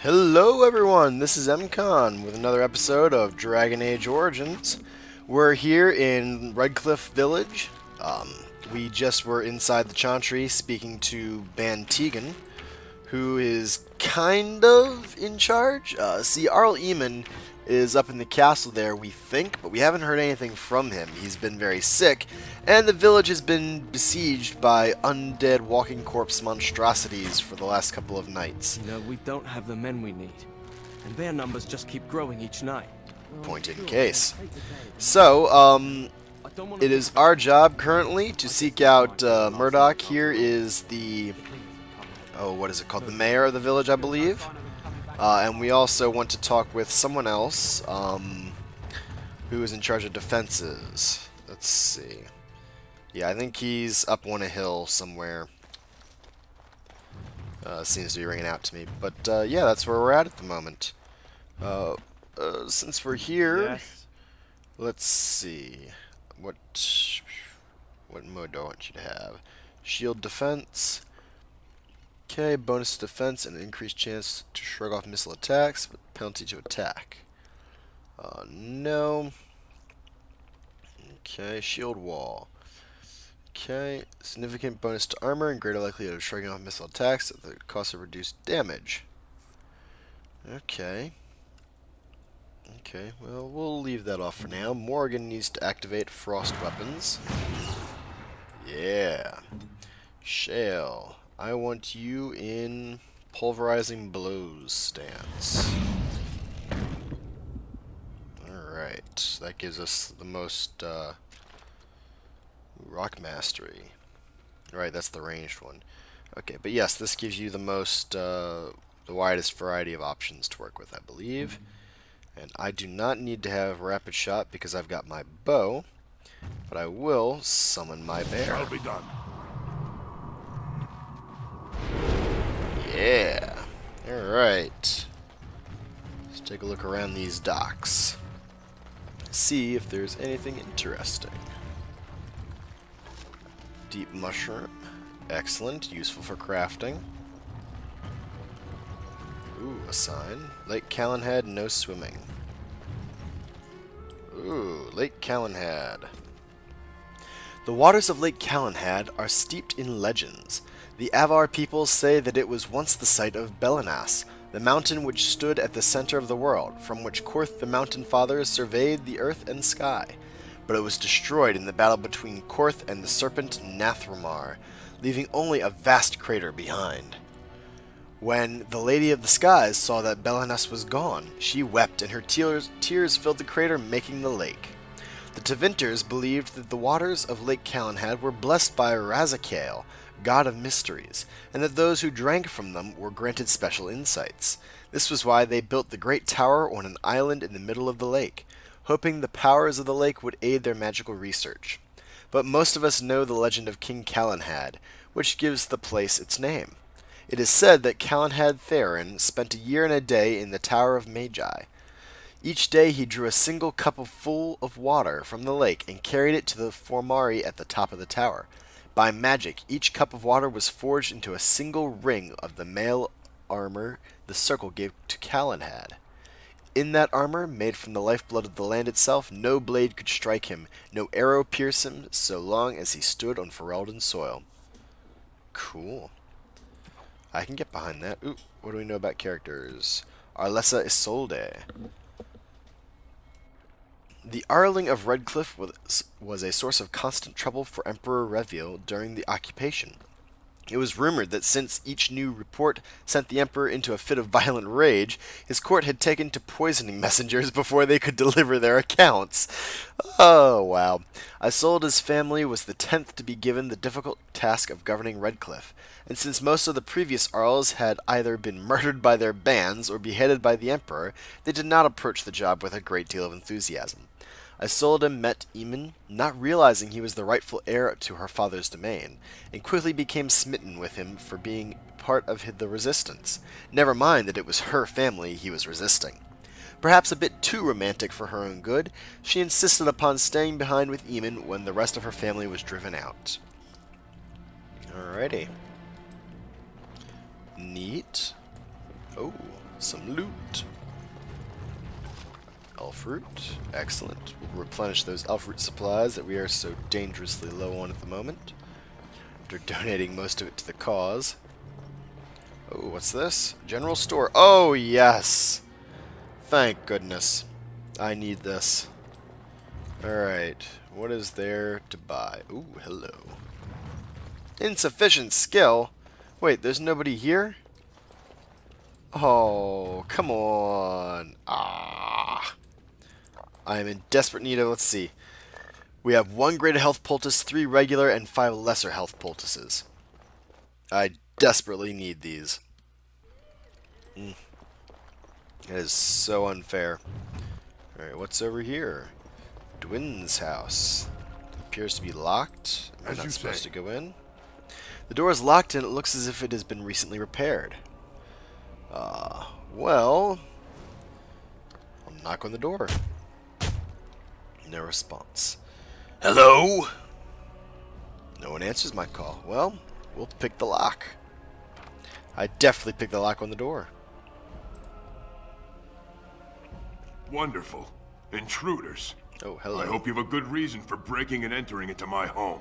Hello everyone, this is MCon with another episode of Dragon Age Origins. We're here in Redcliff Village. We just were inside the Chantry speaking to Ban Tegan, who is kind of in charge. See, Arl Eamon is up in the castle there, we think, but we haven't heard anything from him. He's been very sick, and the village has been besieged by undead walking corpse monstrosities for the last couple of nights. You know, we don't have the men we need, and their numbers just keep growing each night. Point in case. So, it is our job currently to seek out Murdoch. Here is the, what is it called? The mayor of the village, I believe. And we also want to talk with someone else who is in charge of defenses. Let's see. Yeah, I think he's up on a hill somewhere. Seems to be ringing out to me. But yeah, that's where we're at the moment. Since we're here, Yes. let's see. What mode do I want you to have? Shield defense. Okay, bonus to defense and increased chance to shrug off missile attacks, but penalty to attack. No. Okay, shield wall. Okay, significant bonus to armor and greater likelihood of shrugging off missile attacks at the cost of reduced damage. Okay. Okay, well, we'll leave that off for now. Morgan needs to activate frost weapons. Yeah. Shale, I want you in pulverizing blows stance. Alright, that gives us the most rock mastery. Right, that's the ranged one. Okay, but yes, this gives you the most, the widest variety of options to work with, I believe. And I do not need to have rapid shot because I've got my bow, but I will summon my bear. Shall be done. Yeah. Alright. Let's take a look around these docks. See if there's anything interesting. Deep mushroom. Excellent. Useful for crafting. Ooh, a sign. Lake Callanhead, no swimming. Ooh, Lake Callanhead. The waters of Lake Callanhead are steeped in legends. The Avar peoples say that it was once the site of Belenas, the mountain which stood at the center of the world, from which Korth the Mountain Fathers surveyed the earth and sky. But it was destroyed in the battle between Korth and the serpent Nathramar, leaving only a vast crater behind. When the Lady of the Skies saw that Belenas was gone, she wept, and her tears filled the crater, making the lake. The Tevinters believed that the waters of Lake Callanhead were blessed by Razakale, god of mysteries, and that those who drank from them were granted special insights. This was why they built the great tower on an island in the middle of the lake, hoping the powers of the lake would aid their magical research. But most of us know the legend of King Callanhead, which gives the place its name. It is said that Callanhead Theron spent a year and a day in the Tower of Magi. Each day he drew a single cup full of water from the lake and carried it to the formari at the top of the tower. By magic, each cup of water was forged into a single ring of the mail armor the circle gave to Callanhead. In that armor, made from the lifeblood of the land itself, no blade could strike him, no arrow pierce him, so long as he stood on Ferelden soil. Cool. I can get behind that. Ooh, what do we know about characters? Arlessa Isolde. The Arling of Redcliff was a source of constant trouble for Emperor Reviel during the occupation. It was rumored that since each new report sent the Emperor into a fit of violent rage, his court had taken to poisoning messengers before they could deliver their accounts. Oh, wow. Isolde's family was the 10th to be given the difficult task of governing Redcliff, and since most of the previous Arls had either been murdered by their bands or beheaded by the Emperor, they did not approach the job with a great deal of enthusiasm. Isolde met Eamon, not realizing he was the rightful heir to her father's domain, and quickly became smitten with him for being part of the resistance. Never mind that it was her family he was resisting. Perhaps a bit too romantic for her own good, she insisted upon staying behind with Eamon when the rest of her family was driven out. Alrighty. Neat. Oh, some loot. Elf root. Excellent. We'll replenish those elf root supplies that we are so dangerously low on at the moment. After donating most of it to the cause. Oh, what's this? General store. Oh, yes! Thank goodness. I need this. Alright. What is there to buy? Ooh, hello. Insufficient skill? Wait, there's nobody here? Oh, come on. Ah. I am in desperate need of, let's see. We have 1 greater health poultice, 3 regular, and 5 lesser health poultices. I desperately need these. It is so unfair. Alright, what's over here? Dwin's house. Appears to be locked. Am I not supposed to go in? The door is locked and it looks as if it has been recently repaired. Well, I'll knock on the door. No response. Hello? No one answers my call. Well, we'll pick the lock. I definitely picked the lock on the door. Wonderful. Intruders. Oh, hello. I hope you have a good reason for breaking and entering into my home.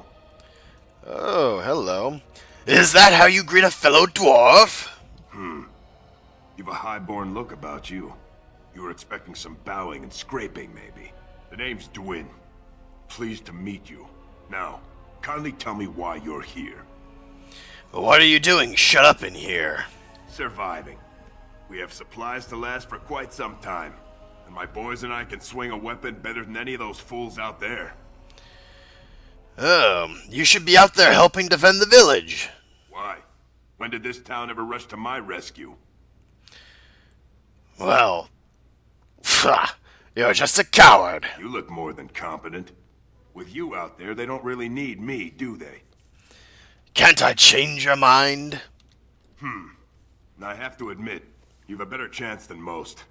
Oh, hello. Is that how you greet a fellow dwarf? You've a high-born look about you. You were expecting some bowing and scraping, maybe. The name's Dwyn. Pleased to meet you. Now, kindly tell me why you're here. What are you doing shut up in here? Surviving. We have supplies to last for quite some time. And my boys and I can swing a weapon better than any of those fools out there. You should be out there helping defend the village. Why? When did this town ever rush to my rescue? Well, you're just a coward. You look more than competent. With you out there, they don't really need me, do they? Can't I change your mind? I have to admit, you've a better chance than most.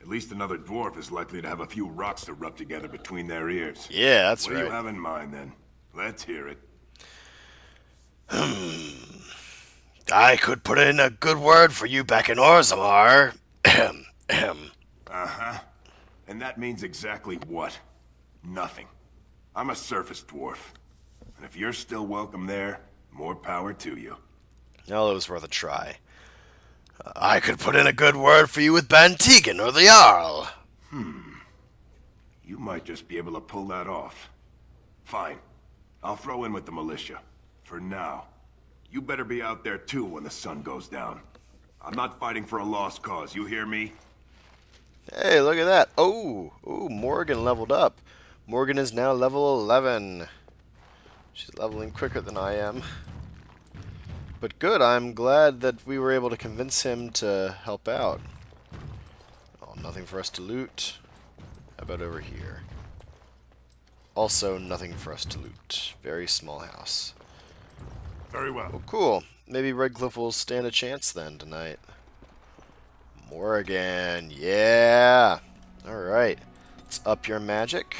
At least another dwarf is likely to have a few rocks to rub together between their ears. Yeah, that's What right. do you have in mind, then? Let's hear it. I could put in a good word for you back in Orzammar. Uh-huh. And that means exactly what? Nothing. I'm a surface dwarf. And if you're still welcome there, more power to you. Well, it was worth a try. I could put in a good word for you with Bantegan or the Jarl. You might just be able to pull that off. Fine. I'll throw in with the militia. For now. You better be out there too when the sun goes down. I'm not fighting for a lost cause, you hear me? Hey, look at that. Oh, Morgan leveled up. Morgan is now level 11. She's leveling quicker than I am. But good, I'm glad that we were able to convince him to help out. Oh, nothing for us to loot. How about over here? Also, nothing for us to loot. Very small house. Very well. Oh, cool. Maybe Redcliff will stand a chance then tonight. Morgan, yeah! Alright, let's up your magic.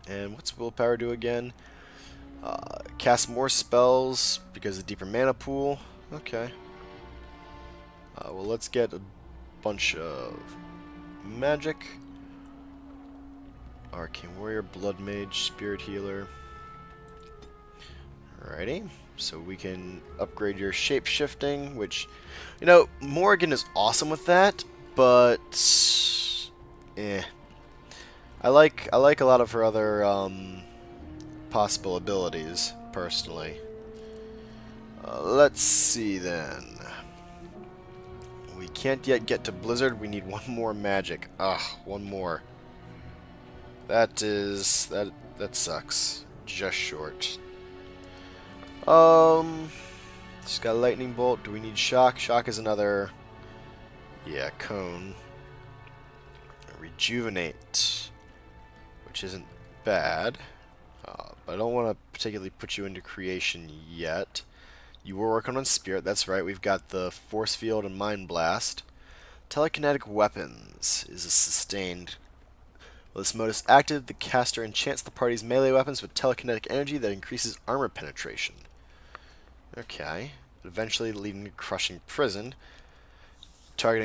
And what's willpower do again? Cast more spells because of deeper mana pool. Okay. Well, let's get a bunch of magic. Arcane Warrior, Blood Mage, Spirit Healer. Alrighty. So we can upgrade your shape-shifting, which, you know, Morgan is awesome with that, but I like a lot of her other possible abilities, personally. Let's see then. We can't yet get to Blizzard. We need one more magic. Ugh, one more. That sucks. Just short. Just got a lightning bolt. Do we need shock? Shock is another, yeah, cone. Rejuvenate, which isn't bad, but I don't want to particularly put you into creation yet. You were working on spirit. That's right. We've got the force field and mind blast. Telekinetic weapons is a sustained. While this mode is active, the caster enchants the party's melee weapons with telekinetic energy that increases armor penetration. Okay, eventually leading to crushing prison. Caster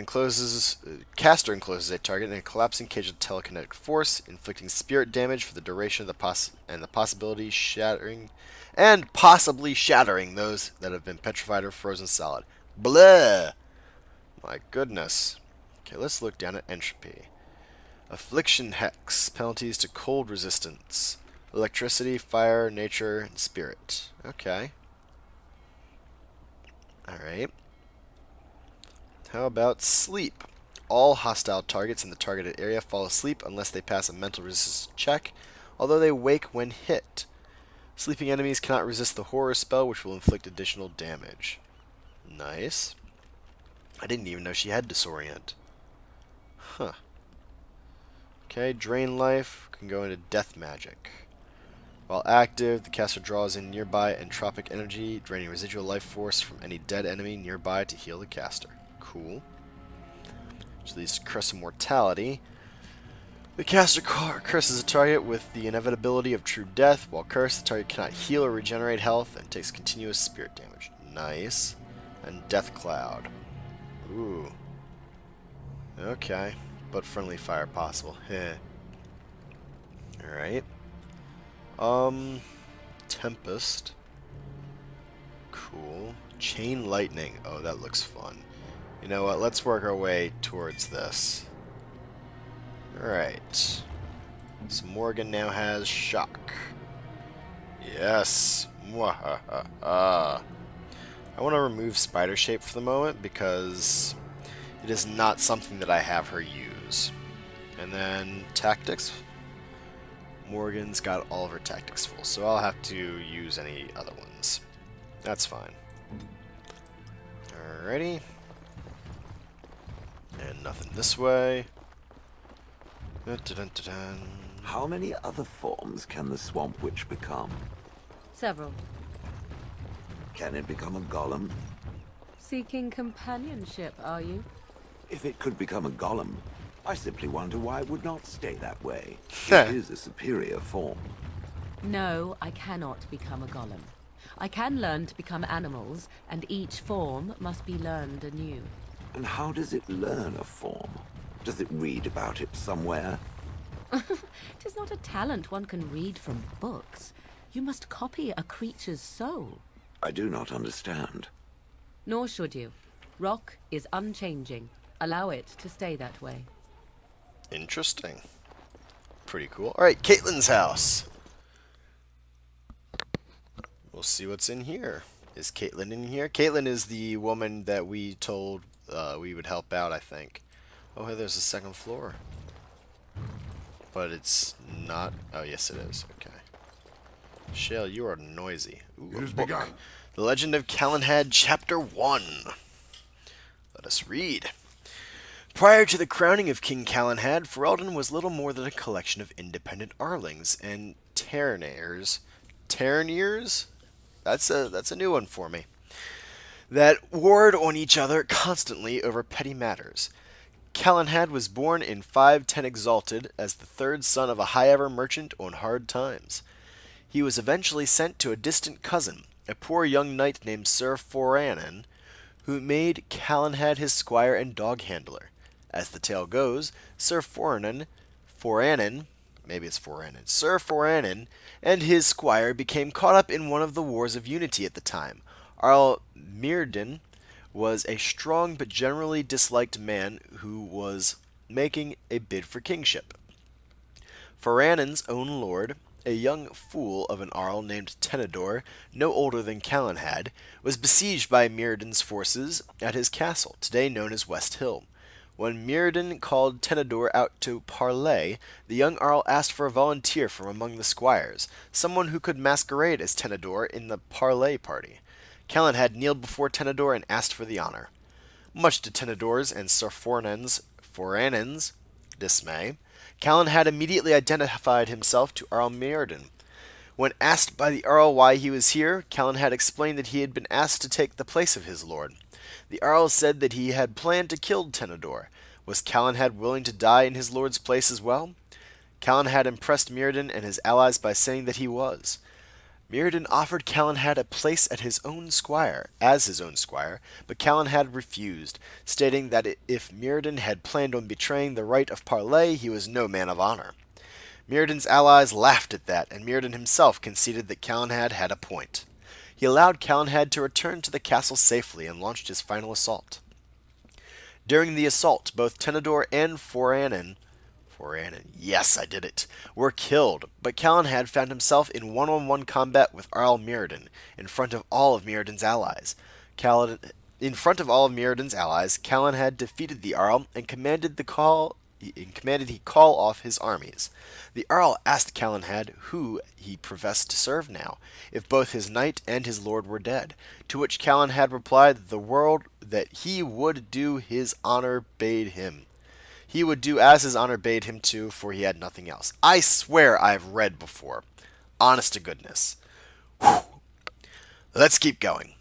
encloses a target in a collapsing cage of telekinetic force, inflicting spirit damage for the duration of the possibility shattering and possibly shattering those that have been petrified or frozen solid. Blah! My goodness. Okay, let's look down at entropy. Affliction hex, penalties to cold resistance, electricity, fire, nature, and spirit. Okay. Alright. How about sleep? All hostile targets in the targeted area fall asleep unless they pass a mental resistance check, although they wake when hit. Sleeping enemies cannot resist the horror spell, which will inflict additional damage. Nice. I didn't even know she had disorient. Huh. Okay, drain life can go into death magic. While active, the caster draws in nearby entropic energy, draining residual life force from any dead enemy nearby to heal the caster. Cool. Which leads to Curse of Mortality. The caster curses a target with the inevitability of true death. While cursed, the target cannot heal or regenerate health and takes continuous spirit damage. Nice. And Death Cloud. Ooh. Okay. But friendly fire possible. Heh. Alright. Tempest. Cool. Chain Lightning. Oh, that looks fun. You know what? Let's work our way towards this. Alright. So Morgan now has Shock. Yes. Mwahaha. I want to remove Spider Shape for the moment because it is not something that I have her use. And then Tactics. Morgan's got all of her tactics full, so I'll have to use any other ones. That's fine. Alrighty. And nothing this way. Dun, dun, dun, dun, dun. How many other forms can the Swamp Witch become? Several. Can it become a golem? Seeking companionship, are you? If it could become a golem, I simply wonder why it would not stay that way. It is a superior form. No, I cannot become a golem. I can learn to become animals, and each form must be learned anew. And how does it learn a form? Does it read about it somewhere? It is not a talent one can read from books. You must copy a creature's soul. I do not understand. Nor should you. Rock is unchanging. Allow it to stay that way. Interesting. Pretty cool. Alright, Caitlin's house. We'll see what's in here. Is Caitlin in here? Caitlin is the woman that we told we would help out, I think. Oh, hey, there's a second floor. But it's not... Oh, yes, it is. Okay. Shale, you are noisy. Ooh, It has a book. begun. The Legend of Calenhad, Chapter 1. Let us read. Prior to the crowning of King Calenhad, Ferelden was little more than a collection of independent Arlings and Terniers. Terniers? That's a new one for me. That warred on each other constantly over petty matters. Calenhad was born in 510 Exalted as the third son of a high-ever merchant on hard times. He was eventually sent to a distant cousin, a poor young knight named Sir Foranen, who made Calenhad his squire and dog handler. As the tale goes, Sir Foranen, Sir Foranen and his squire became caught up in one of the Wars of Unity at the time. Arl Mirden was a strong but generally disliked man who was making a bid for kingship. Foranen's own lord, a young fool of an Arl named Tenedor, no older than Calenhad, was besieged by Mirrodin's forces at his castle, today known as West Hill. When Mirrodin called Tenedor out to parley, the young Arl asked for a volunteer from among the squires, someone who could masquerade as Tenedor in the parley party. Calenhad kneeled before Tenedor and asked for the honor. Much to Tenedor's and Sir Foranen's dismay, Calenhad immediately identified himself to Arl Mirrodin. When asked by the Earl why he was here, Calenhad explained that he had been asked to take the place of his lord. The Earl said that he had planned to kill Tenedor. Was Calenhad willing to die in his lord's place as well? Calenhad impressed Mirrodin and his allies by saying that he was. Mirrodin offered Calenhad a place at as his own squire, but Calenhad refused, stating that if Mirrodin had planned on betraying the right of parley, he was no man of honor. Mirrodin's allies laughed at that, and Mirrodin himself conceded that Calenhad had a point. He allowed Calenhad to return to the castle safely and launched his final assault. During the assault, both Tenedor and Foranen, yes, I did it, were killed, but Calenhad found himself in one-on-one combat with Arl Mirrodin in front of all of Mirrodin's allies. Calenhad defeated the Arl and commanded he call off his armies. The Earl asked Calenhad who he professed to serve now, if both his knight and his lord were dead, to which Calenhad replied that he would do his honor bade him. He would do as his honor bade him to, for he had nothing else. I swear I've read before. Honest to goodness. Whew. Let's keep going.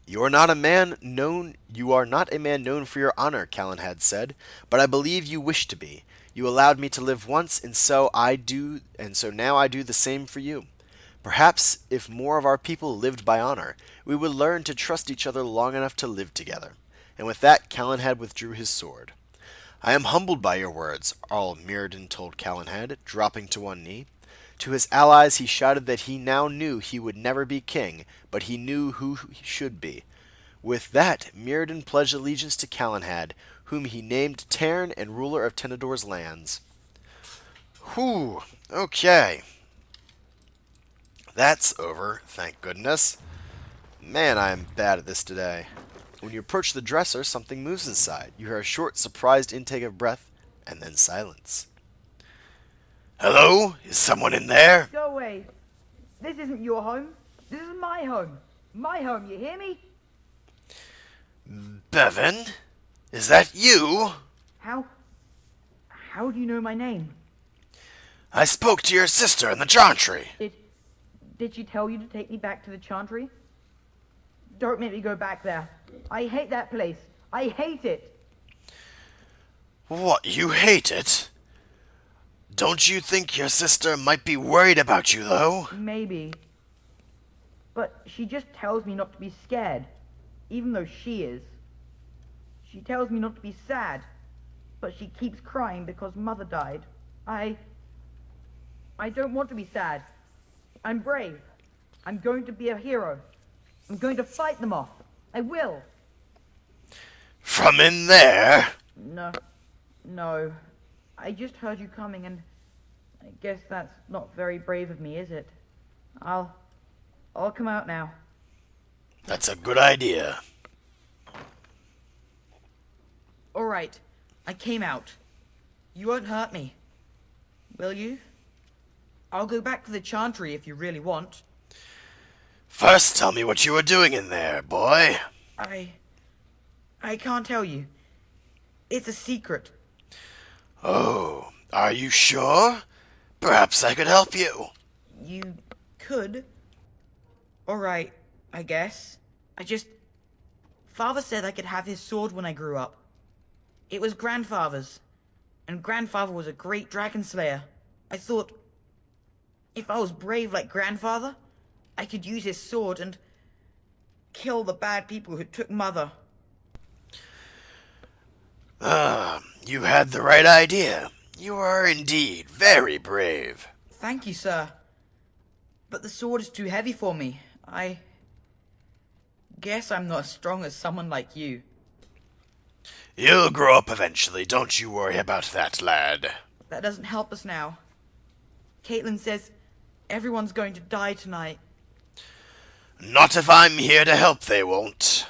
You are not a man known for your honor, Calenhad said, but I believe you wish to be. You allowed me to live once, and so now I do the same for you. Perhaps if more of our people lived by honor, we would learn to trust each other long enough to live together. And with that, Calenhad withdrew his sword. I am humbled by your words, Arl Mirrodin told Calenhad, dropping to one knee. To his allies he shouted that he now knew he would never be king, but he knew who he should be. With that, Mirrodin pledged allegiance to Calenhad, whom he named Tairn and ruler of Tenedor's lands. Whew, okay. That's over, thank goodness. Man, I am bad at this today. When you approach the dresser, something moves inside. You hear a short, surprised intake of breath, and then silence. Hello? Is someone in there? Go away. This isn't your home. This is my home. My home, you hear me? Bevan? Is that you? How do you know my name? I spoke to your sister in the chantry. Did she tell you to take me back to the chantry? Don't make me go back there. I hate that place. I hate it. What, you hate it? Don't you think your sister might be worried about you, though? Maybe. But she just tells me not to be scared, even though she is. She tells me not to be sad, but she keeps crying because Mother died. I don't want to be sad. I'm brave. I'm going to be a hero. I'm going to fight them off. I will. From in there? No. I just heard you coming, and I guess that's not very brave of me, is it? I'll come out now. That's a good idea. All right. I came out. You won't hurt me. Will you? I'll go back to the chantry if you really want. First, tell me what you were doing in there, boy. I can't tell you. It's a secret. Oh, are you sure? Perhaps I could help you. You could. All right, I guess. Father said I could have his sword when I grew up. It was Grandfather's, and Grandfather was a great dragon slayer. I thought, if I was brave like Grandfather, I could use his sword and kill the bad people who took Mother. You had the right idea. You are indeed very brave. Thank you, sir. But the sword is too heavy for me. I guess I'm not as strong as someone like you. You'll grow up eventually, don't you worry about that, lad. That doesn't help us now. Caitlin says everyone's going to die tonight. Not if I'm here to help, they won't.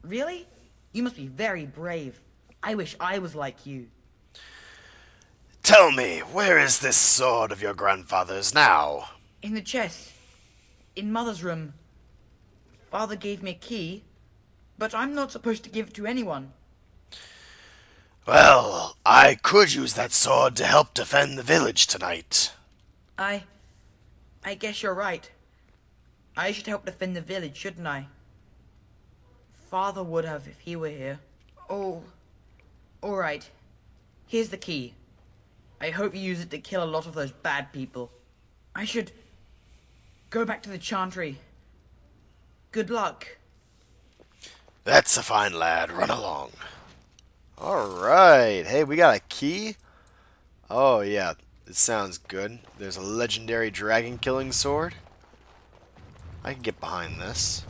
Really? You must be very brave. I wish I was like you. Tell me, where is this sword of your grandfather's now? In the chest. In Mother's room. Father gave me a key, but I'm not supposed to give it to anyone. Well, I could use that sword to help defend the village tonight. I guess you're right. I should help defend the village, shouldn't I? Father would have if he were here. Oh, alright. Here's the key. I hope you use it to kill a lot of those bad people. I should go back to the Chantry. Good luck. That's a fine lad. Run along. Alright. Hey, we got a key? Oh, yeah. It sounds good. There's a legendary dragon killing sword. I can get behind this.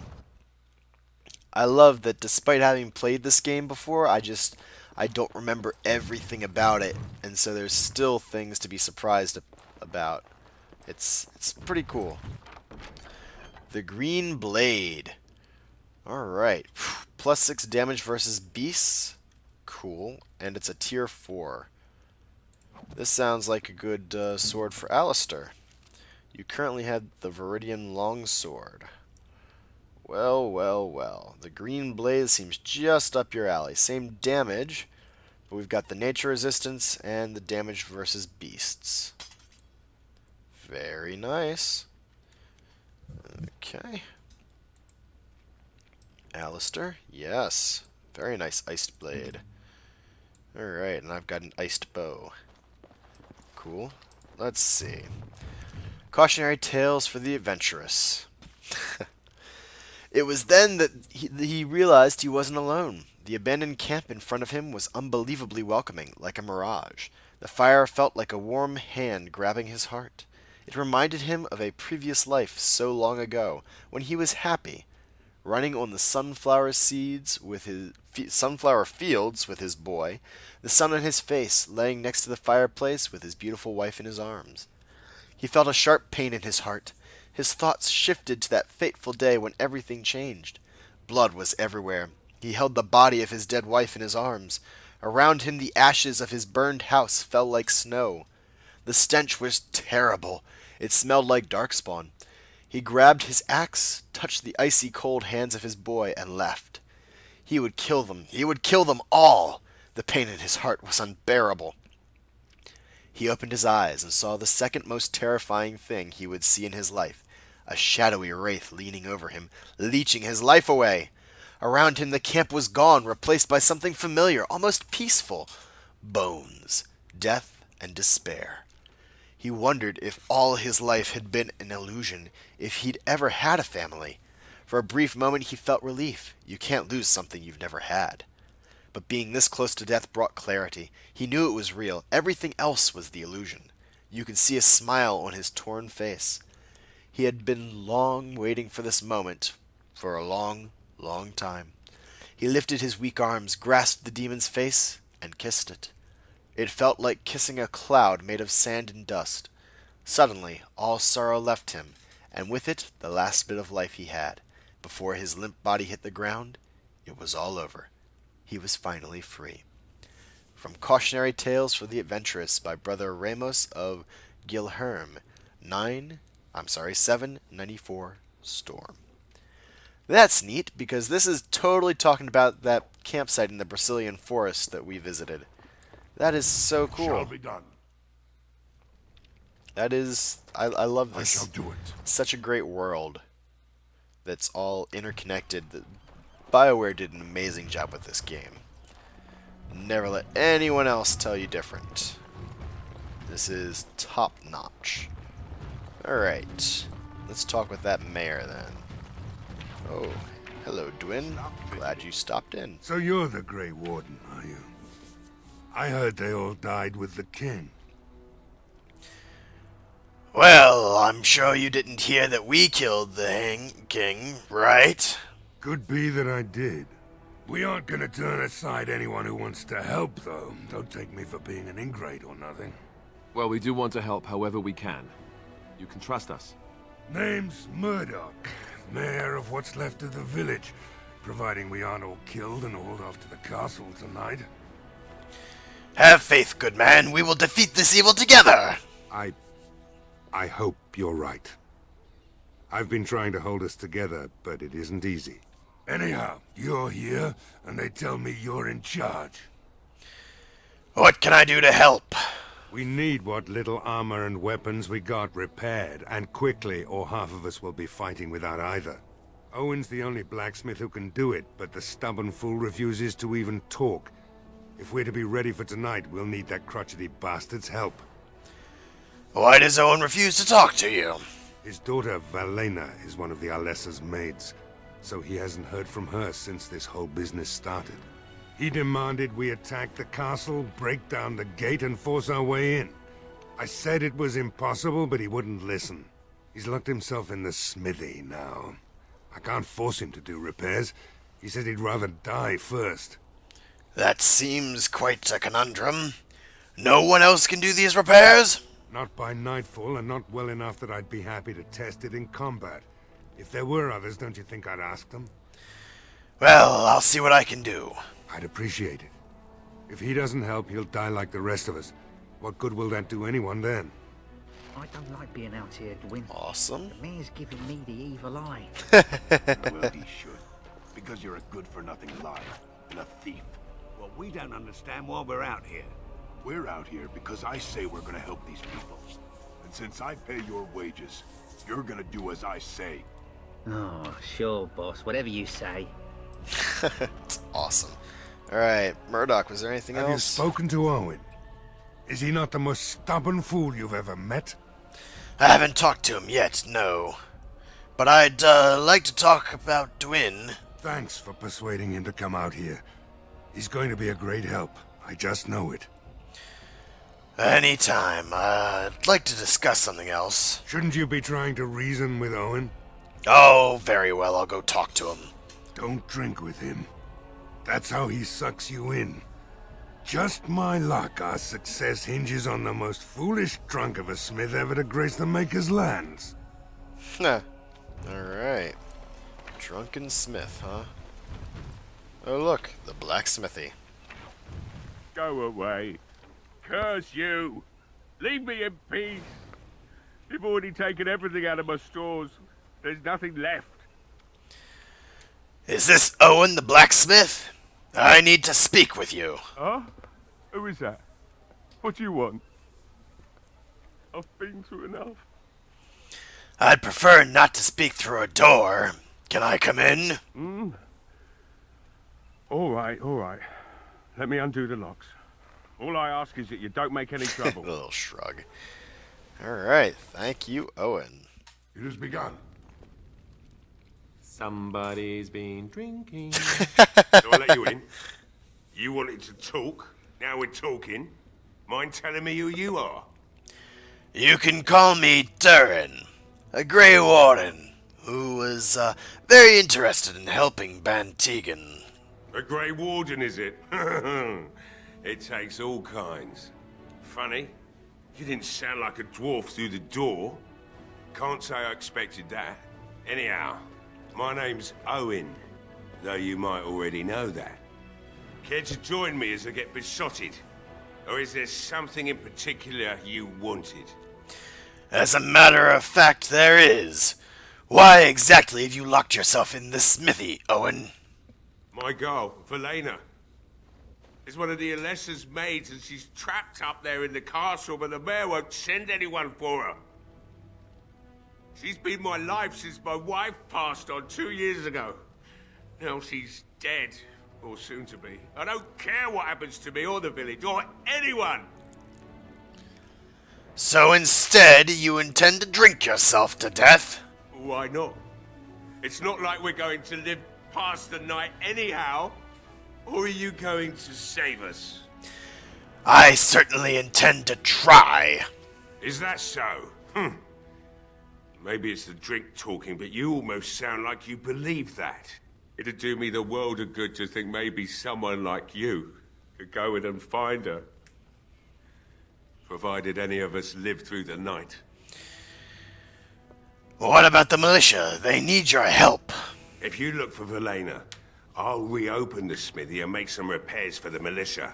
I love that despite having played this game before, I don't remember everything about it, and so there's still things to be surprised about. It's pretty cool. The Green Blade. Alright. Plus 6 damage versus beasts. Cool. And it's a tier 4. This sounds like a good sword for Alistair. You currently have the Viridian Longsword. Well, well, well. The Green Blaze seems just up your alley. Same damage, but we've got the nature resistance and the damage versus beasts. Very nice. Okay. Alistair, yes. Very nice iced blade. Alright, and I've got an iced bow. Cool. Let's see. Cautionary tales for the adventurous. It was then that he realized he wasn't alone. The abandoned camp in front of him was unbelievably welcoming, like a mirage. The fire felt like a warm hand grabbing his heart. It reminded him of a previous life so long ago, when he was happy, running on the sunflower fields with his boy, the sun on his face, laying next to the fireplace with his beautiful wife in his arms. He felt a sharp pain in his heart. His thoughts shifted to that fateful day when everything changed. Blood was everywhere. He held the body of his dead wife in his arms. Around him the ashes of his burned house fell like snow. The stench was terrible. It smelled like darkspawn. He grabbed his axe, touched the icy cold hands of his boy, and left. He would kill them. He would kill them all. The pain in his heart was unbearable. He opened his eyes and saw the second most terrifying thing he would see in his life. A shadowy wraith leaning over him, leeching his life away. Around him the camp was gone, replaced by something familiar, almost peaceful. Bones, death, and despair. He wondered if all his life had been an illusion, if he'd ever had a family. For a brief moment he felt relief. You can't lose something you've never had. But being this close to death brought clarity. He knew it was real. Everything else was the illusion. You could see a smile on his torn face. He had been long waiting for this moment, for a long, long time. He lifted his weak arms, grasped the demon's face, and kissed it. It felt like kissing a cloud made of sand and dust. Suddenly, all sorrow left him, and with it the last bit of life he had. Before his limp body hit the ground, it was all over. He was finally free. From Cautionary Tales for the Adventurous by Brother Ramos of Gilherm, 794 Storm. That's neat, because this is totally talking about that campsite in the Brazilian forest that we visited. That is so cool. Shall be done. That is... I love this. I shall do it. Such a great world that's all interconnected. BioWare did an amazing job with this game. Never let anyone else tell you different. This is top notch. Alright. Let's talk with that mayor then. Oh, hello Dwin. Glad you stopped in. So you're the Grey Warden, are you? I heard they all died with the king. Well, I'm sure you didn't hear that we killed the king, right? Could be that I did. We aren't gonna turn aside anyone who wants to help, though. Don't take me for being an ingrate or nothing. Well, we do want to help however we can. You can trust us. Name's Murdoch, mayor of what's left of the village, providing we aren't all killed and hauled off to the castle tonight. Have faith, good man. We will defeat this evil together. I hope you're right. I've been trying to hold us together, but it isn't easy. Anyhow, you're here, and they tell me you're in charge. What can I do to help? We need what little armor and weapons we got repaired, and quickly, or half of us will be fighting without either. Owen's the only blacksmith who can do it, but the stubborn fool refuses to even talk. If we're to be ready for tonight, we'll need that crotchety bastard's help. Why does Owen refuse to talk to you? His daughter, Valena, is one of the Alessa's maids, so he hasn't heard from her since this whole business started. He demanded we attack the castle, break down the gate, and force our way in. I said it was impossible, but he wouldn't listen. He's locked himself in the smithy now. I can't force him to do repairs. He said he'd rather die first. That seems quite a conundrum. No one else can do these repairs? Not by nightfall, and not well enough that I'd be happy to test it in combat. If there were others, don't you think I'd ask them? Well, I'll see what I can do. I'd appreciate it. If he doesn't help, he'll die like the rest of us. What good will that do anyone then? I don't like being out here, Dwyn. Awesome. The mayor's giving me the evil eye. Well, he should. Because you're a good-for-nothing liar and a thief. Well, we don't understand why we're out here. We're out here because I say we're gonna help these people. And since I pay your wages, you're gonna do as I say. Oh, sure, boss. Whatever you say. It's awesome. Alright, Murdoch, was there anything Have you else? spoken to Owen? Is he not the most stubborn fool you've ever met? I haven't talked to him yet, no. But I'd like to talk about Dwyn. Thanks for persuading him to come out here. He's going to be a great help. I just know it. Anytime. I'd like to discuss something else. Shouldn't you be trying to reason with Owen? Oh, very well. I'll go talk to him. Don't drink with him. That's how he sucks you in. Just my luck, our success hinges on the most foolish drunk of a smith ever to grace the Maker's lands. Alright. Drunken smith, huh? Oh look, the blacksmithy. Go away. Curse you. Leave me in peace. You've already taken everything out of my stores. There's nothing left. Is this Owen the blacksmith? I need to speak with you. Huh? Who is that? What do you want? I've been through enough. I'd prefer not to speak through a door. Can I come in? All right. Let me undo the locks. All I ask is that you don't make any A trouble. little shrug. Alright, thank you, Owen. It has begun. Somebody's been drinking. So I let you in. You wanted to talk. Now we're talking. Mind telling me who you are? You can call me Durin, a Grey Warden, who was very interested in helping Bantegan. A Grey Warden, is it? It takes all kinds. Funny, you didn't sound like a dwarf through the door. Can't say I expected that. Anyhow, my name's Owen, though you might already know that. Care to join me as I get besotted? Or is there something in particular you wanted? As a matter of fact, there is. Why exactly have you locked yourself in the smithy, Owen? My girl, Valena, is one of the Alessa's maids, and she's trapped up there in the castle, but the mayor won't send anyone for her. She's been my life since my wife passed on 2 years ago. Now she's dead, or soon to be. I don't care what happens to me or the village, or anyone. So instead, you intend to drink yourself to death? Why not? It's not like we're going to live past the night anyhow. Or are you going to save us? I certainly intend to try. Is that so? Maybe it's the drink talking, but you almost sound like you believe that. It'd do me the world of good to think maybe someone like you could go in and find her. Provided any of us live through the night. What about the militia? They need your help. If you look for Valena, I'll reopen the smithy and make some repairs for the militia.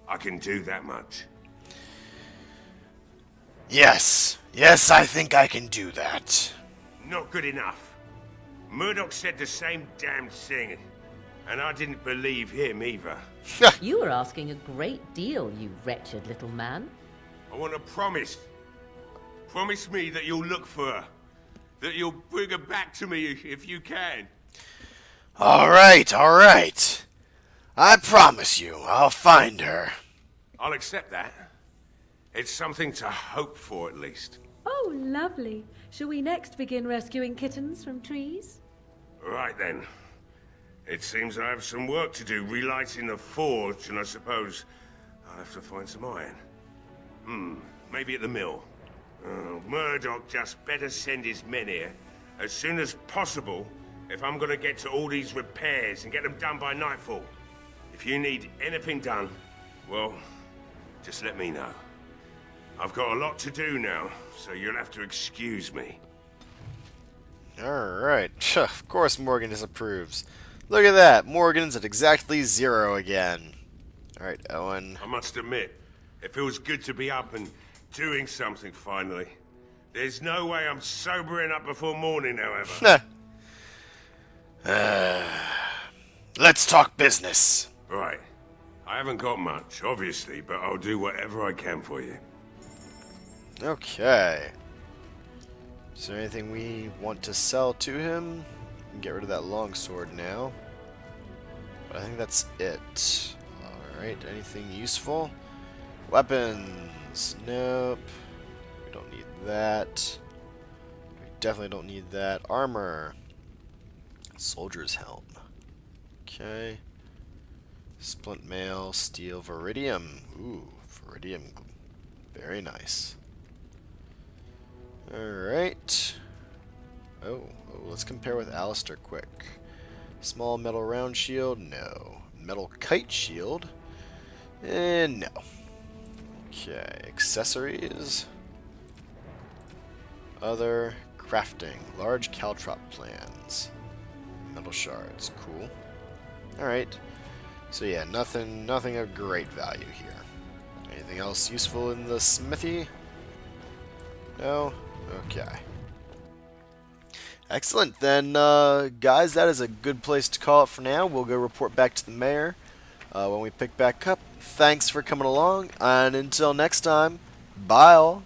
I can do that much. Yes, I think I can do that. Not good enough. Murdoch said the same damn thing, and I didn't believe him either. You were asking a great deal, you wretched little man. I want a promise. Promise me that you'll look for her. That you'll bring her back to me if you can. All right. I promise you, I'll find her. I'll accept that. It's something to hope for, at least. Oh, lovely. Shall we next begin rescuing kittens from trees? Right then. It seems I have some work to do relighting the forge, and I suppose I'll have to find some iron. Maybe at the mill. Oh, Murdoch just better send his men here as soon as possible if I'm gonna get to all these repairs and get them done by nightfall. If you need anything done, well, just let me know. I've got a lot to do now, so you'll have to excuse me. Alright, of course Morgan disapproves. Look at that, Morgan's at exactly 0 again. Alright, Owen. I must admit, it feels good to be up and doing something finally. There's no way I'm sobering up before morning, however. Let's talk business. Right. I haven't got much, obviously, but I'll do whatever I can for you. Okay. Is there anything we want to sell to him? We can get rid of that longsword now. But I think that's it. Alright, anything useful? Weapons. Nope. We don't need that. We definitely don't need that. Armor. Soldier's helm. Okay. Splint mail, steel, viridium. Ooh, viridium. Very nice. Alright. Oh, let's compare with Alistair quick. Small metal round shield? No. Metal kite shield? No. Okay, accessories. Other crafting. Large caltrop plans. Metal shards. Cool. Alright. So yeah, nothing of great value here. Anything else useful in the smithy? No? Okay. Excellent. Then, guys, that is a good place to call it for now. We'll go report back to the mayor when we pick back up. Thanks for coming along, and until next time, bye all.